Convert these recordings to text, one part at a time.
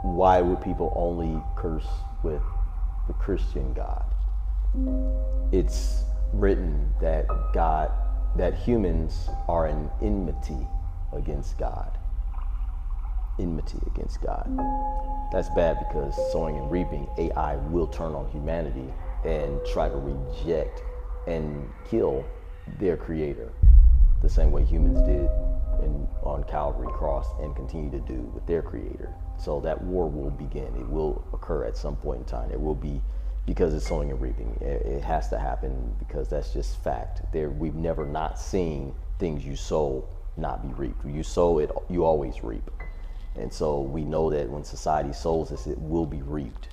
Why would people only curse with the Christian God? It's written that that humans are in enmity against God. Enmity against God. That's bad because sowing and reaping, AI will turn on humanity and try to reject and kill their creator the same way humans did on Calvary cross and continue to do with their creator. So that war will begin. It will occur at some point in time. It will be because it's sowing and reaping. It has to happen because that's just fact. We've never not seen things you sow not be reaped. You sow it, you always reap. And so we know that when society sows this, it will be reaped.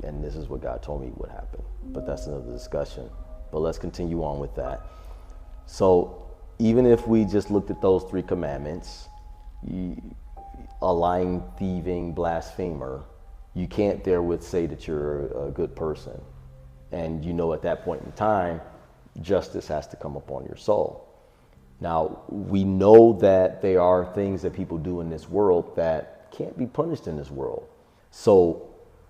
And this is what God told me would happen. But that's another discussion. But let's continue on with that. So even if we just looked at those 3 commandments, a lying, thieving, blasphemer, you can't therewith say that you're a good person. And you know at that point in time, justice has to come upon your soul. Now, we know that there are things that people do in this world that can't be punished in this world. So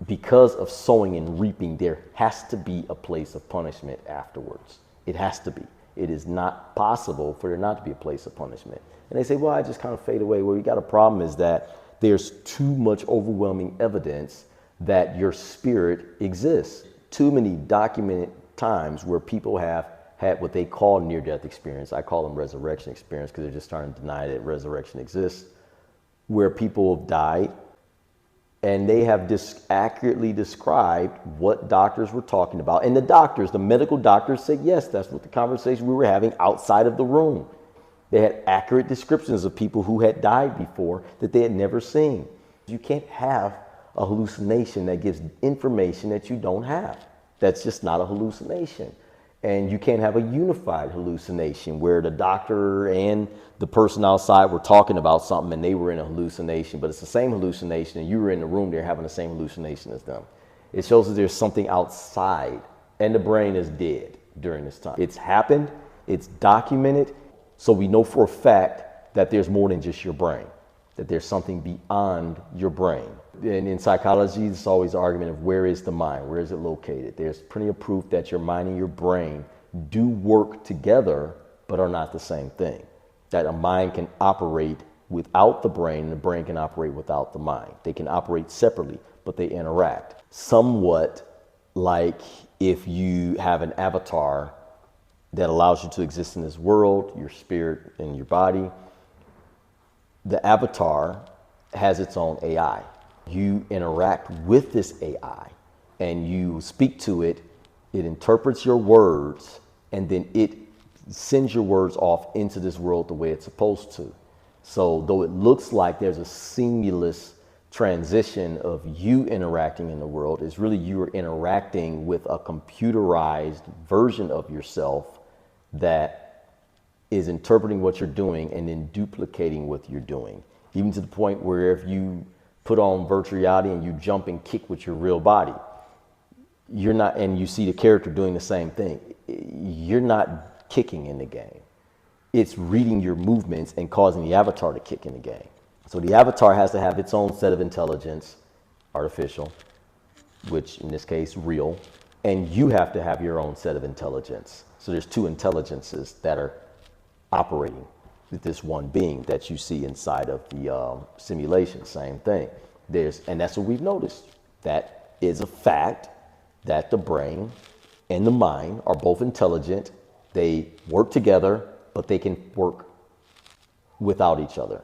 because of sowing and reaping, there has to be a place of punishment afterwards. It has to be. It is not possible for there not to be a place of punishment. And they say, well, I just kind of fade away. Well, we got a problem is that there's too much overwhelming evidence that your spirit exists. Too many documented times where people have had what they call near-death experience. I call them resurrection experience because they're just trying to deny that resurrection exists, where people have died and they have accurately described what doctors were talking about. And the medical doctors said, yes, that's what the conversation we were having outside of the room. They had accurate descriptions of people who had died before that they had never seen. You can't have a hallucination that gives information that you don't have. That's just not a hallucination. And you can't have a unified hallucination where the doctor and the person outside were talking about something and they were in a hallucination, but it's the same hallucination and you were in the room there having the same hallucination as them. It shows that there's something outside and the brain is dead during this time. It's happened, it's documented, so we know for a fact that there's more than just your brain, that there's something beyond your brain. And in psychology, there's always the argument of where is the mind? Where is it located? There's plenty of proof that your mind and your brain do work together, but are not the same thing. That a mind can operate without the brain and the brain can operate without the mind. They can operate separately, but they interact. Somewhat like if you have an avatar that allows you to exist in this world, your spirit and your body, the avatar has its own AI. You interact with this AI and you speak to it, it interprets your words, and then it sends your words off into this world the way it's supposed to. So though it looks like there's a seamless transition of you interacting in the world, it's really you are interacting with a computerized version of yourself that is interpreting what you're doing and then duplicating what you're doing. Even to the point where if you put on virtual reality and you jump and kick with your real body, you're not, and you see the character doing the same thing, you're not kicking in the game. It's reading your movements and causing the avatar to kick in the game. So the avatar has to have its own set of intelligence, artificial, which in this case, real, and you have to have your own set of intelligence. So there's 2 intelligences that are operating with this one being that you see inside of the simulation. Same thing. And that's what we've noticed. That is a fact that the brain and the mind are both intelligent. They work together, but they can work without each other.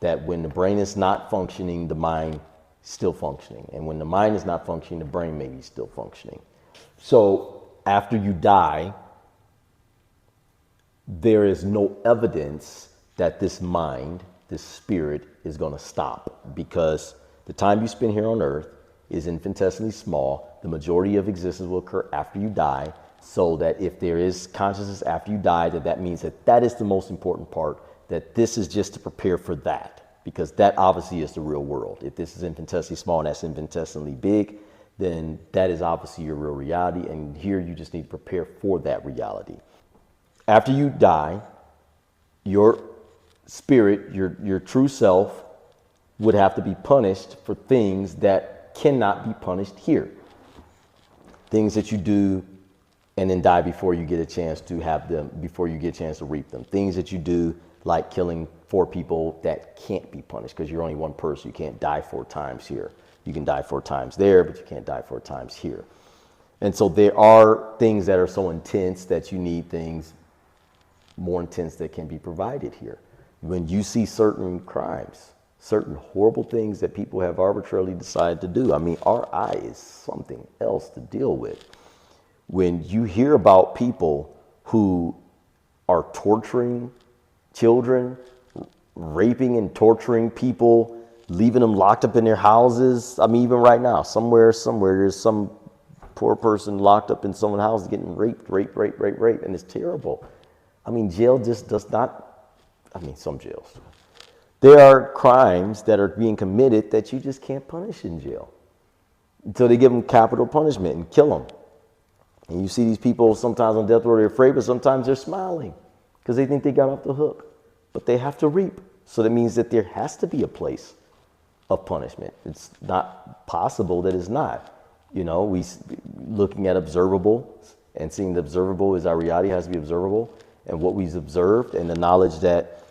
That when the brain is not functioning, the mind is still functioning. And when the mind is not functioning, the brain may be still functioning. So after you die, there is no evidence that this mind, this spirit, is going to stop, because the time you spend here on earth is infinitesimally small. The majority of existence will occur after you die, so that if there is consciousness after you die, that means that is the most important part, that this is just to prepare for that, because that obviously is the real world. If this is infinitesimally small and that's infinitesimally big, then that is obviously your real reality, and here you just need to prepare for that reality. After you die, your spirit, your true self, would have to be punished for things that cannot be punished here. Things that you do and then die before you get a chance to have them, before you get a chance to reap them. Things that you do like killing 4 people that can't be punished because you're only one person. You can't die 4 times here. You can die 4 times there, but you can't die 4 times here. And so there are things that are so intense that you need things more intense that can be provided here. When you see certain crimes, certain horrible things that people have arbitrarily decided to do, I mean, our eye is something else to deal with. When you hear about people who are torturing children, raping and torturing people, leaving them locked up in their houses. I mean, even right now, somewhere, there's some poor person locked up in someone's house getting raped, and it's terrible. I mean, jail just does not, I mean, some jails. There are crimes that are being committed that you just can't punish in jail until they give them capital punishment and kill them. And you see these people sometimes on death row, they're afraid, but sometimes they're smiling because they think they got off the hook. But they have to reap. So that means that there has to be a place of punishment. It's not possible that it's not. You know, we looking at observable and seeing the observable is our reality, has to be observable. And what we've observed and the knowledge that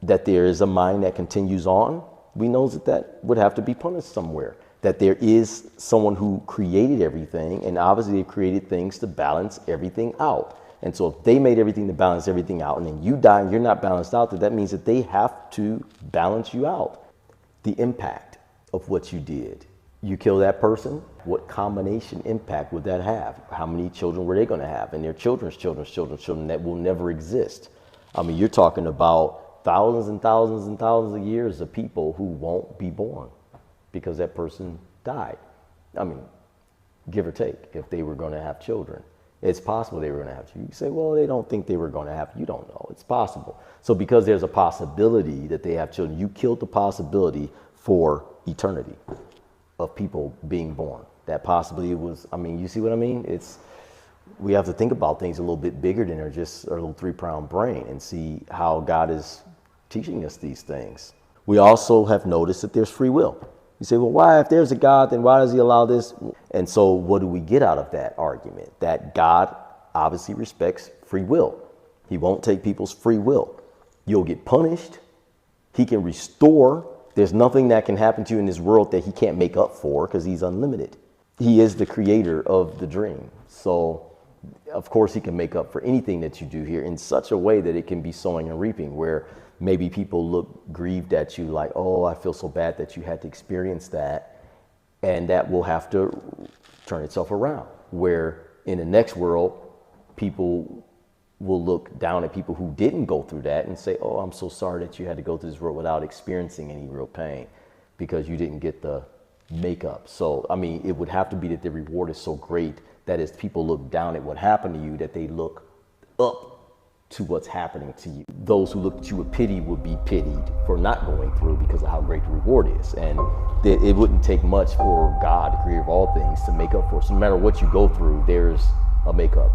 that there is a mind that continues on, we know that that would have to be punished somewhere. That there is someone who created everything, and obviously they created things to balance everything out. And so if they made everything to balance everything out, and then you die and you're not balanced out, that means that they have to balance you out. The impact of what you did. You kill that person, what combination impact would that have? How many children were they going to have? And their children's children that will never exist. I mean, you're talking about thousands and thousands and thousands of years of people who won't be born because that person died. I mean, give or take, if they were going to have children. It's possible they were going to have children. You say, well, they don't think they were going to have. You don't know. It's possible. So because there's a possibility that they have children, you killed the possibility for eternity of people being born. That possibly was, I mean, you see what I mean? We have to think about things a little bit bigger than just our little 3-pronged brain and see how God is teaching us these things. We also have noticed that there's free will. You say, well, why, if there's a God, then why does he allow this? And so what do we get out of that argument? That God obviously respects free will. He won't take people's free will. You'll get punished. He can restore. There's nothing that can happen to you in this world that he can't make up for because he's unlimited. He is the creator of the dream. So, of course, he can make up for anything that you do here in such a way that it can be sowing and reaping, where maybe people look grieved at you like, oh, I feel so bad that you had to experience that. And that will have to turn itself around, where in the next world, people will look down at people who didn't go through that and say, oh, I'm so sorry that you had to go through this world without experiencing any real pain because you didn't get the makeup. So, I mean, it would have to be that the reward is so great that as people look down at what happened to you, that they look up to what's happening to you. Those who look at you with pity would be pitied for not going through because of how great the reward is. And it wouldn't take much for God, the creator of all things, to make up for it. So no matter what you go through, there's a makeup.